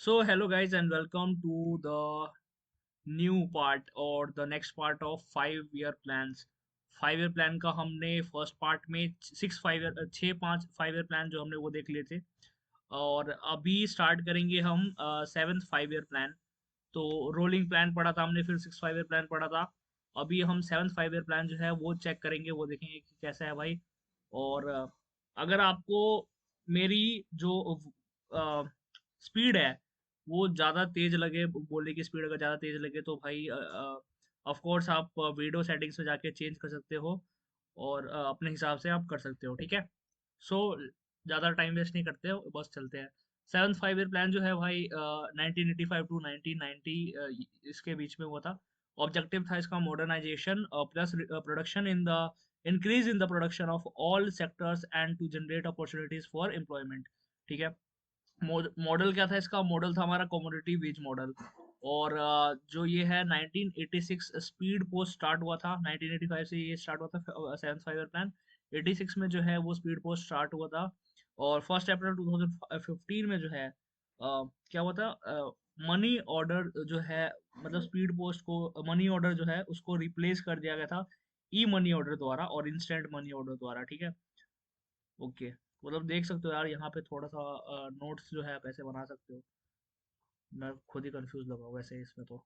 So, hello guys, and welcome to the new part और the next part of 5 year plans. 5 year plan का हमने first part में six five year छः पाँच 5 year plan जो हमने वो देख लिए थे और अभी स्टार्ट करेंगे हम सेवन्थ 5 year प्लान। तो रोलिंग प्लान पढ़ा था हमने, फिर सिक्स 5 year प्लान पढ़ा था। अभी हम सेवन्थ 5 year प्लान जो है वो चेक करेंगे, वो देखेंगे कि कैसा है भाई। और अगर आपको मेरी जो स्पीड है वो ज़्यादा तेज लगे, बोलने की स्पीड अगर ज़्यादा तेज लगे तो भाई ऑफ कोर्स आप वीडियो सेटिंग्स में जाके चेंज कर सकते हो और अपने हिसाब से आप कर सकते हो, ठीक है। सो ज़्यादा टाइम वेस्ट नहीं करते हो, बस चलते हैं। सेवन्थ 5 year प्लान जो है भाई 1985 टू 1990 इसके बीच में हुआ था। ऑब्जेक्टिव था इसका modernisation plus production in the increase in the production of all sectors and to generate opportunities for employment, ठीक है। मॉडल क्या था इसका? मॉडल था हमारा कमोडिटी वेज मॉडल। और जो ये है 1986 स्पीड पोस्ट स्टार्ट हुआ था, 1985 से ये स्टार्ट हुआ था सेवन्थ 5 year प्लान। 86 में जो है वो स्पीड पोस्ट स्टार्ट हुआ था और 1 अप्रैल 2015 में जो है क्या हुआ था, मनी ऑर्डर जो है, मतलब स्पीड पोस्ट को मनी ऑर्डर जो है उसको रिप्लेस कर दिया गया था ई मनी ऑर्डर द्वारा और इंस्टेंट मनी ऑर्डर द्वारा, ठीक है। ओके, मतलब देख सकते हो यार, यहाँ पे थोड़ा सा नोट्स जो है आप ऐसे बना सकते हो। मैं खुद ही कंफ्यूज लगा हुआ वैसे इसमें तो।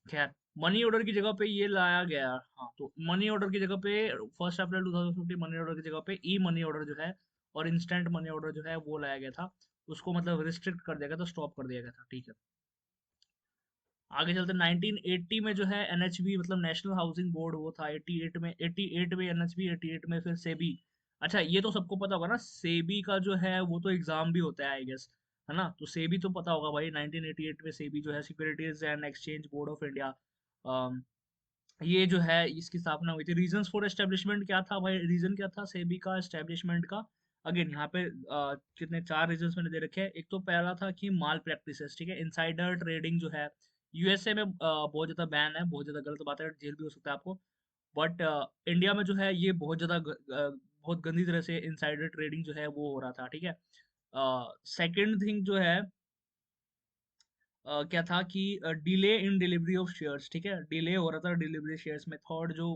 खैर, मनी ऑर्डर की जगह पे ये लाया गया। हाँ, तो मनी ऑर्डर की जगह पे 1 अप्रैल 2015 मनी ऑर्डर की जगह पे ई मनी ऑर्डर जो है और इंस्टेंट मनी ऑर्डर जो है वो लाया गया था। उसको मतलब रिस्ट्रिक्ट कर दिया गया था, स्टॉप कर दिया गया था, ठीक है। आगे चलते 1980 में जो है एनएचबी मतलब नेशनल हाउसिंग बोर्ड वो था। 88 में एनएचबी, 88 में फिर सेबी। अच्छा, ये तो सबको पता होगा ना, सेबी का जो है वो तो एग्जाम भी होता है आई गेस, है ना। तो सेबी तो पता होगा भाई, 1988 में सेबी जो है securities and exchange board of India, ये जो है इसकी स्थापना हुई थी। रीजंस फॉर एस्टेब्लिशमेंट क्या था भाई? रीजन क्या था सेबी का एस्टेब्लिशमेंट का? अगेन यहाँ पे कितने चार रीजंस मैंने दे रखे हैं। एक तो पहला था कि माल प्रैक्टिसेस, ठीक है, इनसाइडर ट्रेडिंग जो है यूएसए में बहुत ज्यादा बैन है, बहुत ज्यादा गलत बात है, जेल भी हो सकता है आपको। बट इंडिया में जो है ये बहुत ज्यादा बहुत गंदी तरह से इनसाइडर ट्रेडिंग जो है वो हो रहा था, ठीक है। सेकंड थिंग जो है क्या था कि delay in delivery of shares, ठीक है, डिले हो रहा था डिलीवरी शेयर्स में। थर्ड जो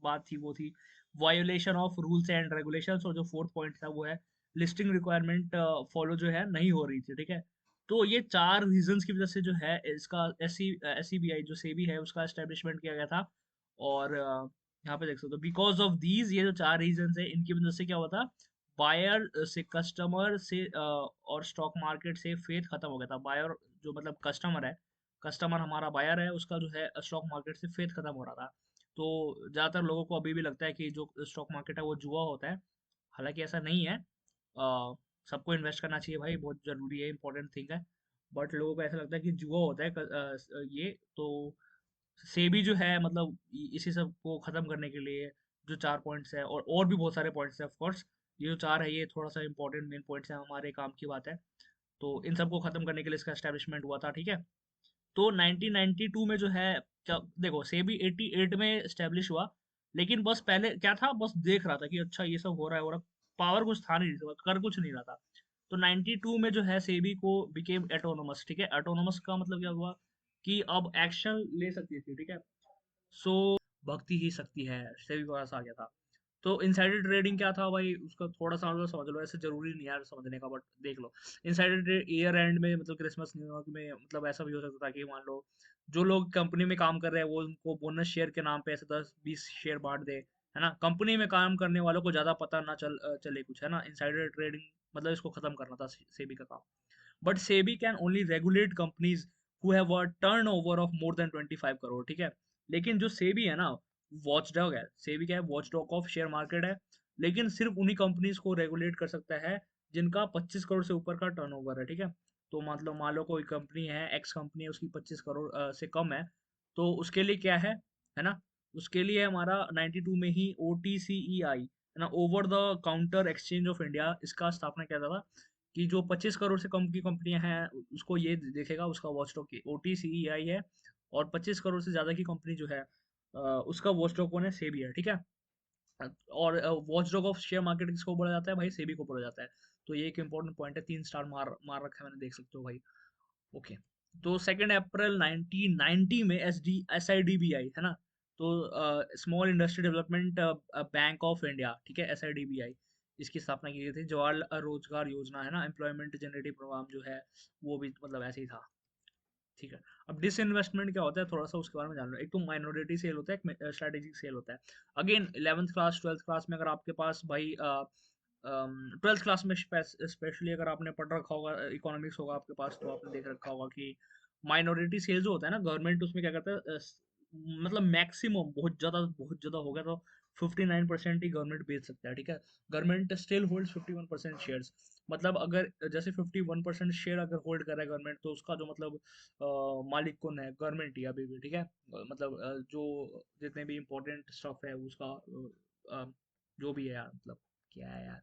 बात थी वो थी violation of rules and regulations. और जो फोर्थ पॉइंट था वो है लिस्टिंग रिक्वायरमेंट फॉलो जो है नहीं हो रही थी, ठीक है। तो ये चार रीजंस की वजह से जो है इसका एस जो सेबी है उसका एस्टेब्लिशमेंट किया गया था। और यहाँ पे देख सकते हो, बिकॉज ऑफ दीज, ये जो चार रीजंस है इनकी वजह से क्या हुआ था, बायर से कस्टमर से और स्टॉक मार्केट से फेथ खत्म हो गया था। बायर जो मतलब कस्टमर है, कस्टमर हमारा बायर है, उसका जो है स्टॉक मार्केट से फेथ खत्म हो रहा था। तो ज़्यादातर लोगों को अभी भी लगता है कि जो स्टॉक मार्केट है वो जुआ होता है। हालांकि ऐसा नहीं है। सबको इन्वेस्ट करना चाहिए भाई, बहुत जरूरी है, इंपॉर्टेंट थिंग है। बट लोगों को ऐसा लगता है कि जुआ होता है ये तो सेबी जो है मतलब इसी सब को खत्म करने के लिए जो चार पॉइंट्स है, और भी बहुत सारे पॉइंट्स है ऑफ कोर्स, ये जो चार है ये थोड़ा सा इंपॉर्टेंट मेन पॉइंट्स है, हमारे काम की बात है। तो इन सबको खत्म करने के लिए इसका एस्टेब्लिशमेंट हुआ था, ठीक है। तो 1992 में जो है, क्या देखो, सेबी 88 में एस्टेब्लिश हुआ, लेकिन बस पहले क्या था, बस देख रहा था कि अच्छा ये सब हो रहा है, पावर कुछ था नहीं, कर कुछ नहीं रहा था। तो 92 में जो है सेबी को बिकेम एटोनोमस, ठीक है। एटोनोमस का मतलब क्या हुआ कि अब एक्शन ले सकती थी, ठीक है। सो भक्ति ही शक्ति है, सेबी के पास आ गया था। तो इनसाइडर ट्रेडिंग क्या था भाई, उसका थोड़ा सा मतलब समझ लो, ऐसे जरूरी नहीं यार समझने का, बट देख लो। इनसाइडर ट्रेड ईयर एंड में मतलब क्रिसमस न्यू ईयर में मतलब ऐसा भी हो सकता था कि मान लो जो लोग कंपनी में काम कर रहे हैं वो उनको बोनस शेयर के नाम पे ऐसे 10-20 शेयर बांट दे, है ना। कंपनी में काम करने वालों को ज्यादा पता ना चले कुछ, है ना। इनसाइडर ट्रेडिंग मतलब इसको खत्म करना था सेबी का काम। But SEBI can only regulate companies who have a turnover of more than 25 crore, ठीक है। लेकिन जो सेबी है ना, वॉचडॉग है। सेबी क्या है? वॉचडॉग ऑफ शेयर मार्केट है। लेकिन सिर्फ उन्हीं कंपनीज को रेगुलेट कर सकता है जिनका 25 करोड़ से ऊपर का टर्नओवर है, ठीक है। तो मतलब मान लो कोई कंपनी है, एक्स कंपनी है, उसकी 25 करोड़ से कम है, तो उसके लिए क्या है ना, उसके लिए हमारा 92 में ही OTCEI, है ना, over the counter exchange of India, इसका स्थापना किया था कि जो 25 करोड़ से कम की कंपनियां हैं उसको ये देखेगा, उसका वॉचडॉग की OTCEI है। और 25 करोड़ से ज्यादा की कंपनी जो है उसका वॉचडॉग कौन है? सेबी है, ठीक है। और वॉचडॉग ऑफ शेयर मार्केट किसको बोला जाता है भाई? सेबी को बोला जाता है। तो ये एक इंपॉर्टेंट पॉइंट है, 3 स्टार मार मार रखा है मैंने, देख सकते हो भाई। ओके। तो 2 अप्रैल 1990 में SIDBI है ना, तो small industry development bank of India, ठीक है, SIDBI, इसकी स्थापना की गई थी। जवाहर रोजगार योजना है ना, एम्प्लॉयमेंट जनरेटिव प्रोग्राम जो है, वो भी मतलब ऐसे ही था। ठीक है। अब डिसइन्वेस्टमेंट क्या होता है, थोड़ा सा उसके बारे में जान लो। एक तो माइनॉरिटी सेल होता है, एक स्ट्रेटेजिक सेल होता है। Again 11th class 12th class में अगर आपके पास भाई 12th क्लास में स्पेशली अगर आपने पढ़ रखा होगा, इकोनॉमिक्स होगा आपके पास, तो आपने देख रखा होगा कि माइनॉरिटी सेल जो होता है ना, गवर्नमेंट उसमें क्या करता है, मतलब मैक्सिमम बहुत ज्यादा हो गया तो 59% ही गवर्नमेंट बेच सकता है, ठीक है। Government still holds 51% shares. मतलब अगर जैसे 51% शेयर अगर होल्ड कर रहा है गवर्नमेंट, तो उसका जो मतलब मालिक कौन है, गवर्नमेंट ही है अभी भी, ठीक है। मतलब जो जितने भी इम्पोर्टेंट स्टफ है उसका जो भी है यार, मतलब क्या है यार,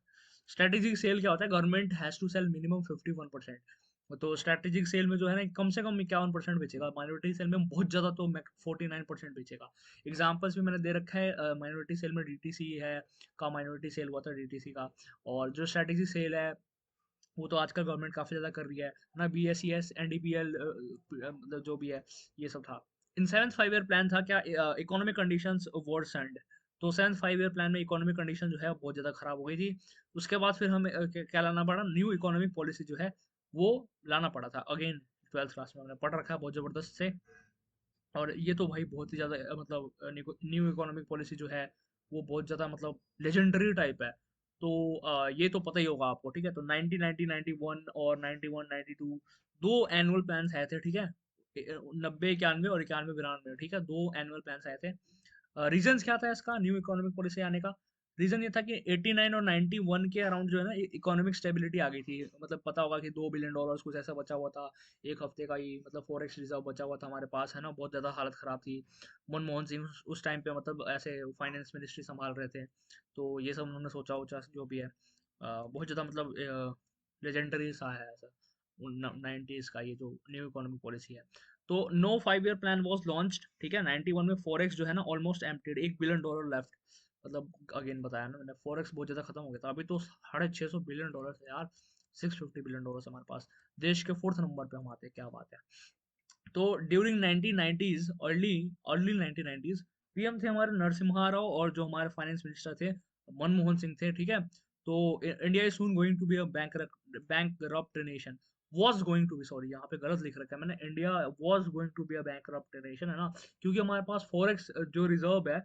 स्ट्रेटेजिक सेल क्या होता है, government has to sell minimum 51%। तो स्ट्रेटेजिक सेल में जो है ना, कम से कम 51% बेचेगा। माइनॉरिटी सेल में बहुत ज्यादा तो 49% बेचेगा। एग्जाम्पल्स भी मैंने दे रखा है। माइनॉरिटी सेल में DTC है का माइनॉरिटी सेल हुआ था, DTC का। और जो स्ट्रेटेजिक सेल है वो तो आजकल गवर्नमेंट काफी ज्यादा कर रही है ना, BSES NDPL, मतलब जो भी है, ये सब था। इन 7th 5 ईयर प्लान था क्या, इकोनॉमिक कंडीशंस वर्सेंड। तो 7th 5 ईयर प्लान में इकोनॉमिक कंडीशन जो है बहुत ज्यादा खराब हो गई थी। उसके बाद फिर हमें क्या लाना पड़ा, न्यू इकोनॉमिक पॉलिसी जो है वो लाना पड़ा था। अगेन 12th क्लास में हमने पढ़ रखा है बहुत जबरदस्त से। और ये तो भाई बहुत ही ज़्यादा मतलब न्यू इकोनॉमिक पॉलिसी जो है वो बहुत ज़्यादा मतलब लेजेंडरी टाइप है। तो ये तो पता ही होगा आपको, ठीक है। तो 1990 91 और 91 92 दो एनुअल प्लान्स आए थे, ठीक है। 90 91 और 91 92, ठीक है, दो एनुअल प्लान्स आए थे। रीजंस क्या था इसका न्यू इकोनॉमिक पॉलिसी आने का? रीजन ये था कि 89 और 91 के अराउंड जो है ना, इकोनॉमिक स्टेबिलिटी आ गई थी। मतलब पता होगा कि $2 बिलियन कुछ ऐसा बचा हुआ था, एक हफ्ते का ही मतलब फॉरेक्स रिजर्व बचा हुआ था हमारे पास, है ना। बहुत ज़्यादा हालत ख़राब थी। मनमोहन सिंह उस टाइम पे मतलब ऐसे फाइनेंस मिनिस्ट्री संभाल रहे थे। तो ये सब उन्होंने सोचा उचा जो भी है, बहुत ज़्यादा मतलब लेजेंडरी सा है ऐसा 90s का ये जो न्यू इकोनॉमिक पॉलिसी है। तो no 5 year plan was launched, ठीक है। 91 में फॉरेक्स जो है ना ऑलमोस्ट एम्प्टीड, $1 बिलियन लेफ्ट। मतलब अगेन बताया ना मैंने, फॉरेक्स बहुत ज़्यादा खत्म हो गया था। अभी तो $650 बिलियन है यार, $650 बिलियन हमारे पास। देश के 4th नंबर पे हम आते हैं, क्या बात है। तो during 1990s, early early 1990s, PM थे हमारे नरसिम्हा राव, और जो हमारे फाइनेंस मिनिस्टर थे मनमोहन सिंह थे, ठीक है। तो India is soon going to be a bank nation, was going to be, sorry यहाँ पे गलत लिख रखा है मैंने, India was going to be a bank nation, है ना। क्योंकि हमारे पास फॉरेक्स जो रिजर्व है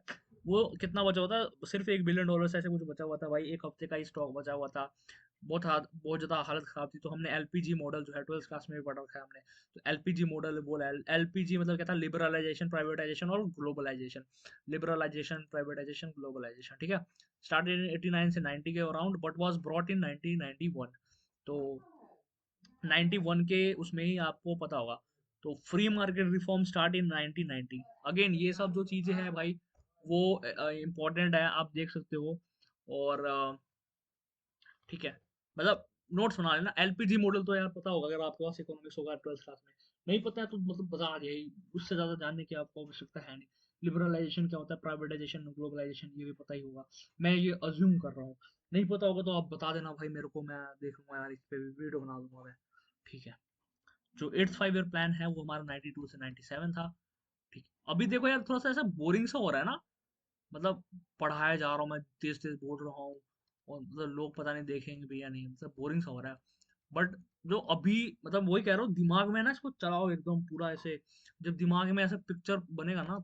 वो कितना बचा हुआ था, सिर्फ $1 बिलियन ऐसे कुछ बचा हुआ था भाई, एक हफ्ते का ही स्टॉक बचा हुआ था। बहुत ज़्यादा हालत ख़राब थी। तो हमने LPG मॉडल जो है 12th क्लास में भी पढ़ रखा है हमने। तो LPG मॉडल बोला, LPG मतलब क्या था, लिबरलाइजेशन, प्राइवेटाइजेशन और ग्लोबलाइजेशन। लिबरलाइजेशन, प्राइवेटाइजेशन, ग्लोबलाइजेशन, ठीक है। स्टार्टेड इन 89 से 90 के around, but was brought in 1991। तो 91 के उसमें ही आपको पता होगा। तो free market reform start in 1990। Again ये सब जो चीज़ें हैं भाई, वो इम्पोर्टेंट है, आप देख सकते हो। और ठीक है, मतलब नोट्स बना लेना। LPG मॉडल तो यार पता होगा, अगर आपके पास इकोनॉमिक्स होगा 12th क्लास में। नहीं पता है तो मतलब बता आ जाए, उससे ज़्यादा जानने की आपको आवश्यकता है नहीं। लिबरलाइजेशन क्या होता है, प्राइवेटाइजेशन, ग्लोबलाइजेशन, ये भी पता ही होगा। मैं ये अज्यूम कर रहा हूँ। नहीं पता होगा तो आप बता देना भाई मेरे को, मैं देख लूंगा यार, इस पे भी वीडियो बना दूंगा मैं। ठीक है। जो 8th 5 ईयर प्लान है वो हमारा 92 से 97 था। ठीक है। अभी देखो यार, थोड़ा सा ऐसा बोरिंग सा हो रहा है ना, मतलब पढ़ाया जा रहा हूँ मैं, तेज तेज बोल रहा हूँ, और मतलब लोग पता नहीं देखेंगे भी या नहीं, मतलब बोरिंग सा हो रहा है। बट जो अभी, मतलब वही कह रहा हूँ, दिमाग में ना इसको चलाओ एकदम पूरा ऐसे। जब दिमाग में ऐसा पिक्चर बनेगा ना,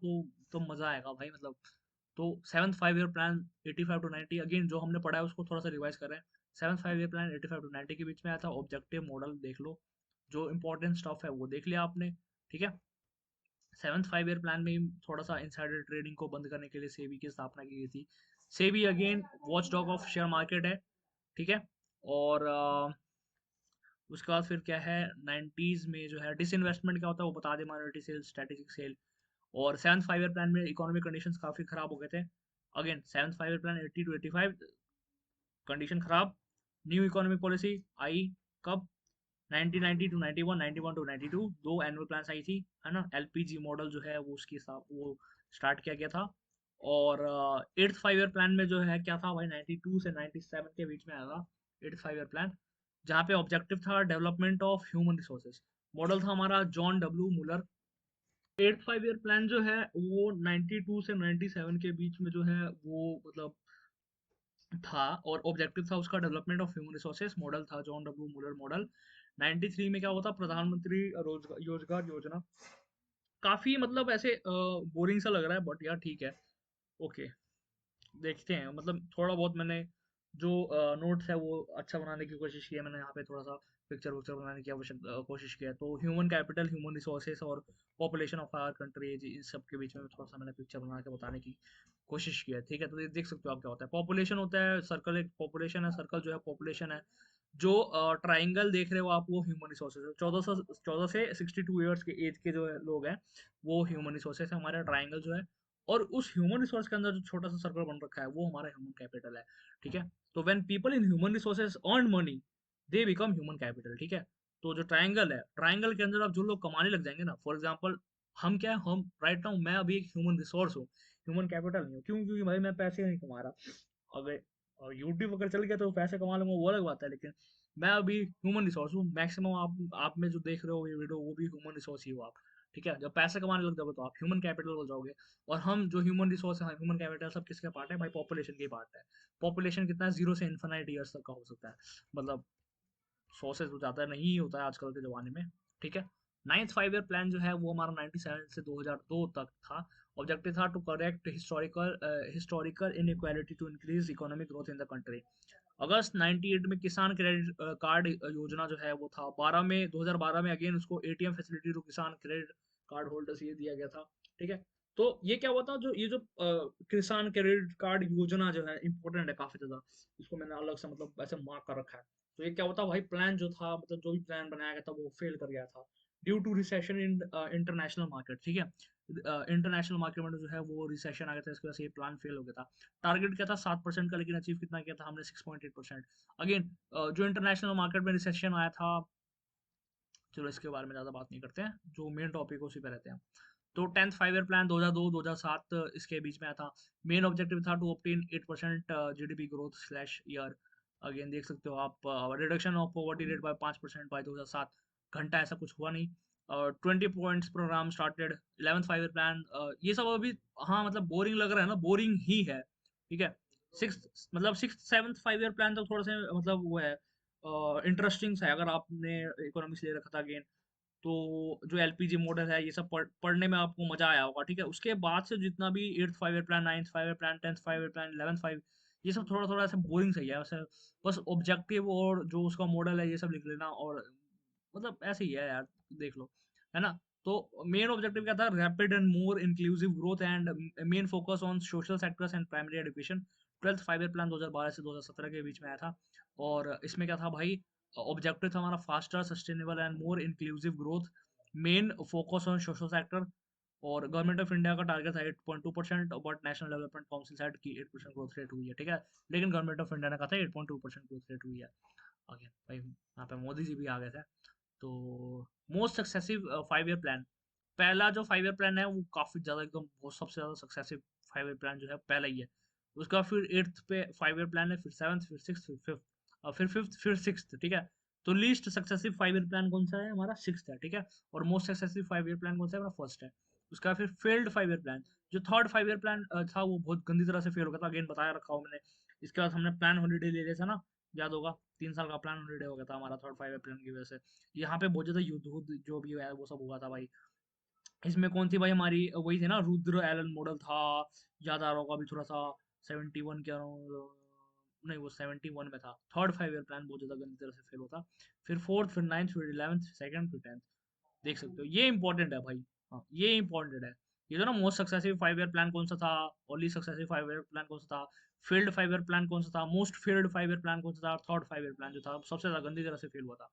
तो मजा आएगा भाई, मतलब। तो 7th 5 year plan 85 to 90, again जो हमने पढ़ा है उसको थोड़ा सा रिवाइज करें। 7th 5 ईयर प्लान 85 to 90 के बीच में आया था। ऑब्जेक्टिव मॉडल देख लो, जो इंपॉर्टेंट स्टफ है वो देख लिया आपने, ठीक है। 7th 5 ईयर प्लान में ही थोड़ा सा इंसाइडर ट्रेडिंग को बंद करने के लिए सेबी की स्थापना की गई थी। SEBI again watch dog of share market है, ठीक है। और उसके बाद फिर क्या है, 90s में जो है डिसइन्वेस्टमेंट क्या होता है वो बता दे, माइनॉरिटी सेल, स्ट्रेटेजिक सेल। और 7th 5 ईयर प्लान में इकोनॉमिक कंडीशंस काफी खराब हो गए थे। Again 7th 5 year plan 80 to 85, condition खराब। न्यू इकोनॉमिक पॉलिसी आई कब, 1990 to 91, 91 to 92, दो एनुअल प्लान्स आई थी, है ना। LPG मॉडल जो है वो उसके साथ वो स्टार्ट किया गया था। और 8th 5 ईयर प्लान में जो है क्या था भाई, 92 से 97 के बीच में आया था 8th 5 ईयर प्लान, जहाँ पे ऑब्जेक्टिव था development of human resources. Model था हमारा जॉन डब्ल्यू मुलर। 8 5 ईयर प्लान जो है वो 92 से 97 के बीच में जो है वो मतलब था, और ऑब्जेक्टिव था उसका development of human resources. Model था जॉन डब्ल्यू मुलर मॉडल। 93 में क्या हुआ था, प्रधानमंत्री रोजगार योजना। काफी मतलब ऐसे बोरिंग सा लग रहा है, बट यार ठीक है, ओके, देखते हैं। मतलब थोड़ा बहुत मैंने जो नोट्स है वो अच्छा बनाने की कोशिश की है। मैंने यहाँ पे थोड़ा सा पिक्चर विक्चर बनाने की कोशिश की है। तो ह्यूमन कैपिटल, ह्यूमन रिसोर्सेस और पॉपुलेशन ऑफ आवर कंट्री, इन सब के बीच में थोड़ा सा मैंने पिक्चर बना के बताने की कोशिश की है। ठीक है, तो ये देख सकते हो आप क्या होता है। पॉपुलेशन होता है सर्कल, एक पॉपुलेशन है, सर्कल जो है पॉपुलेशन है। जो ट्राइंगल देख रहे हो आप वो ह्यूमन रिसोर्सेज है। 14 से 62 ईयर्स के एज के जो है लोग हैं वो ह्यूमन रिसोर्सेज है हमारा ट्राइंगल जो है। और उस ह्यूमन रिसोर्स के अंदर जो छोटा सा सर्कल बन रखा है वो हमारा ह्यूमन कैपिटल है। ठीक है, तो when people in human resources earn money, they become human capital. ठीक है, तो जो ट्राइंगल है, ट्राइंगल के अंदर अब जो लोग कमाने लग जाएंगे ना, फॉर एग्जाम्पल हम क्या है, हम राइट नाउ मैं अभी एक ह्यूमन रिसोर्स हूँ, ह्यूमन कैपिटल नहीं हूँ। क्यों? क्योंकि भाई मैं पैसे नहीं कमा रहा। अगर और यूट्यूब अगर चल गया तो पैसे कमा लूंगा, वो अलग बात है, लेकिन मैं अभी ह्यूमन रिसोर्स हूँ। मैक्सिमम आप में जो देख रहे हो ये वीडियो वो भी ह्यूमन रिसोर्स ही हो आप। ठीक है, जब पैसे कमाने लग जाओगे तो आप ह्यूमन कैपिटल हो जाओगे। और हम जो ह्यूमन रिसोर्स है, ह्यूमन कैपिटल, सब किसके पार्ट है भाई? पॉपुलेशन के पार्ट है। पॉपुलेशन कितना है? 0 से इन्फिनाइट ईयर्स तक का हो सकता है। मतलब 100 से ज़्यादा नहीं होता है आजकल के ज़माने में। ठीक है, 9th 5 ईयर प्लान जो है वो हमारा 97 से 2002 तक था। ऑब्जेक्टिव था to correct historical inequality to increase economic growth in the country. अगस्त 98 में किसान क्रेडिट कार्ड योजना जो है वो था। 2012 में अगेन उसको एटीएम फैसिलिटी टू किसान क्रेडिट कार्ड होल्डर्स ये दिया गया था। ठीक है, तो ये क्या हुआ था, जो ये जो किसान क्रेडिट कार्ड योजना जो है इंपॉर्टेंट है काफी ज्यादा। इसको मैंने अलग से मतलब ऐसे मार्क कर रखा है। तो ये क्या होता भाई, प्लान जो था, मतलब जो भी प्लान बनाया गया था वो फेल कर गया था due to recession in international market. ठीक है, इंटरनेशनल मार्केट में जो है वो रिसेशन आ गया था, इसकी वजह से ये प्लान फेल हो गया था। टारगेट क्या था 7% का, लेकिन अचीव कितना किया था हमने? 6.8%। अगेन जो इंटरनेशनल मार्केट में रिसेशन आया था, चलो इसके बारे में ज़्यादा बात नहीं करते हैं, जो मेन टॉपिक है उसी पे रहते हैं। तो 10th 5 ईयर प्लान 2002-2007 इसके बीच में आया था। मेन ऑब्जेक्टिव था to obtain 8% GDP growth slash year. Again देख सकते हो आप, reduction of poverty rate by 5% by 2007। घंटा ऐसा कुछ हुआ नहीं। 20 points programme started. 11th 5 year plan, ये सब अभी, हाँ मतलब बोरिंग लग रहा है ना, बोरिंग ही है। ठीक है, सिक्स सेवन्थ 5 ईयर प्लान तो थोड़ा सा मतलब वो है, इंटरेस्टिंग है अगर आपने इकोनॉमिक्स ले रखा था अगेन। तो जो एलपीजी मॉडल है ये सब पढ़ने में आपको मजा आया होगा। ठीक है, उसके बाद से जितना भी 8th 5 year plan, 9th 5 year plan, 10th 5 year plan, 11th 5, ये सब थोड़ा थोड़ा ऐसे बोरिंग सही है वैसे। बस ऑब्जेक्टिव और जो उसका मॉडल है ये सब लिख लेना, और मतलब ऐसे ही है यार, देख लो, है ना। तो मेन ऑब्जेक्टिव क्या था? Rapid and more inclusive growth and main focus on social sectors and primary education. 12th 5 year plan 2012 से 2017 के बीच में आया था। और इसमें क्या था भाई? ऑब्जेक्टिव था हमारा faster, sustainable and more inclusive growth, main focus on social sector. और गवर्नमेंट ऑफ इंडिया का टारगेट था 8.2%, but national development council set की 8% ग्रोथ रेट हुई है। ठीक है, लेकिन गवर्नमेंट ऑफ इंडिया ने कहा था 8.2% ग्रोथ रेट हुई है। आगे भाई यहाँ पे मोदी जी भी आ गए थे। तो मोस्ट सक्सेसिव 5 ईयर प्लान, पहला जो 5 ईयर प्लान है वो काफी ज्यादा एकदम बहुत सबसे ज्यादा सक्सेसिव 5 ईयर प्लान जो है पहला ही है। उसका फिर 8th पे 5 ईयर प्लान है, फिर 7th, फिर 6th, फिर 5th, और फिर 5th, फिर 6th। ठीक है, तो लीस्ट सक्सेसिव 5 ईयर प्लान कौन सा है? हमारा 6th है। ठीक है, और मोस्ट सक्सेसिव 5 ईयर प्लान कौन सा है? हमारा फर्स्ट है। उसका फिर फेल्ड 5 ईयर प्लान, जो थर्ड 5 ईयर प्लान था वो बहुत गंदी तरह से फेल हो गया था। अगेन बताया रखा हूँ मैंने। इसके बाद हमने प्लान हॉलीडे ले लिया था ना, याद होगा। 3 साल का प्लान हॉलीडे हो गया था हमारा थर्ड 5 ईयर प्लान की वजह से। यहाँ पे बहुत ज्यादा युद्ध वुद्ध जो भी है वो सब हुआ था भाई। इसमें कौन थी भाई हमारी? वही थी ना, रुद्र एलन मॉडल था, याद आ रहा होगा अभी थोड़ा सा। 71 के अराउंड, नहीं वो 71 में था। थर्ड 5 ईयर प्लान बहुत ज्यादा गंदी तरह से फेल होता। फिर फोर्थ, फिर नाइन्थ, फिर 11th, सेकंड, फिर 10th। देख सकते हो ये इंपॉर्टेंट है भाई। हाँ ये इंपॉर्टेंट है। ये जो ना मोस्ट सक्सेसिव 5 ईयर प्लान कौन सा था, ओनली सक्सेसिव 5 ईयर प्लान कौन सा था, फेल्ड 5 ईयर प्लान कौन सा था, मोस्ट फेल्ड 5 ईयर प्लान कौन सा था, थर्ड 5 ईयर प्लान जो था सबसे ज्यादा गंदी तरह से फेल हुआ था।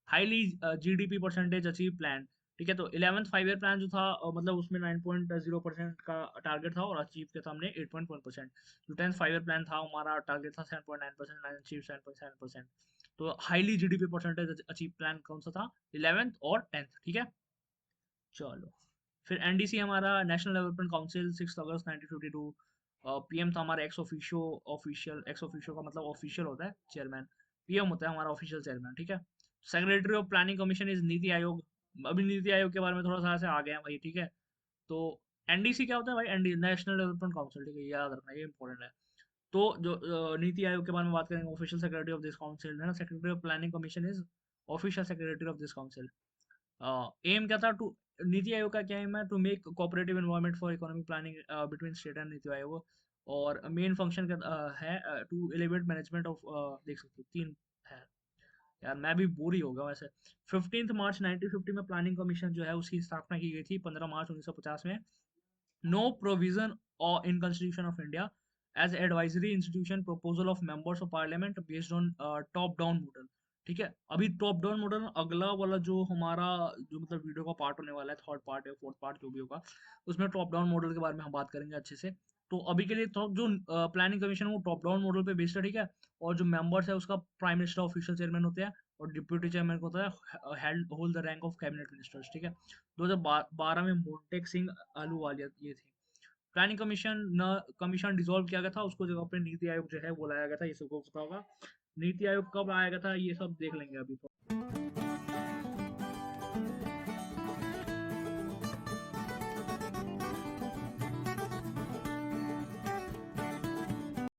Highly GDP percentage achieve plan. ठीक है, तो 11th 5 ईयर प्लान जो था, मतलब उसमें 9.0% का टारगेट था और अचीव किया था हमने 8.1%। जो 10th 5 ईयर प्लान था हमारा टारगेट था 7.9%, अचीव 7.7%। तो highly GDP percentage achieve plan कौन सा था? 11th और 10th। ठीक है, चलो। फिर एनडीसी हमारा नेशनल डेवलपमेंट काउंसिल 6 अगस्त 1952। पीएम था हमारा ex officio, official ex officio का मतलब ऑफिशियल होता है चेयरमैन। पीएम होता है हमारा ऑफिशियल चेयरमैन। ठीक है, secretary of planning commission is NITI Aayog. अभी नीति आयोग के बारे में थोड़ा सा ऐसे आ गए हैं भाई, ठीक है। तो एनडीसी क्या होता है भाई? एनडी नेशनल डेवलपमेंट काउंसिल, ठीक है, ये याद रखना, ये इंपॉर्टेंट है। तो जो नीति आयोग के बारे में बात करेंगे, official secretary of this council है ना, secretary of planning commission is official secretary of this council. Aim क्या था? टू नीति आयोग का क्या एम है? To make cooperative environment for economic planning between state and NITI Aayog. और मेन फंक्शन क्या है? टू एलिवेट मैनेजमेंट ऑफ, देख सकते हो तीन है। यार मैं भी बोर ही हो गया वैसे। 15 मार्च 1950 में प्लानिंग कमीशन जो है उसकी स्थापना की गई थी, 15 मार्च 1950 में। No provision or in Constitution of India as advisory institution proposal of members of parliament based on top down model। ठीक है, अभी टॉप डाउन मॉडल अगला वाला जो हमारा, जो मतलब वीडियो का पार्ट होने वाला है, थर्ड पार्ट या फोर्थ पार्ट जो भी होगा, उसमें टॉप डाउन मॉडल के बारे में हम बात करेंगे अच्छे से। तो अभी के लिए तो जो प्लानिंग कमीशन है वो टॉप डाउन मॉडल पे बेस्ड है, ठीक है। और जो मेंबर्स है उसका प्राइम मिनिस्टर ऑफिशियल चेयरमैन होते हैं, और डिप्यूटी चेयरमैन होता है held hold the rank of cabinet ministers, ठीक है। 2012 में मोन्टेक सिंह अहलूवालिया ये थे। प्लानिंग कमीशन न कमीशन डिसॉल्व किया गया था, उसको जगह पे नीति आयोग जो है वो लाया गया था, ये सबको पता होगा। नीति आयोग कब आया गया था ये सब देख लेंगे अभी तो।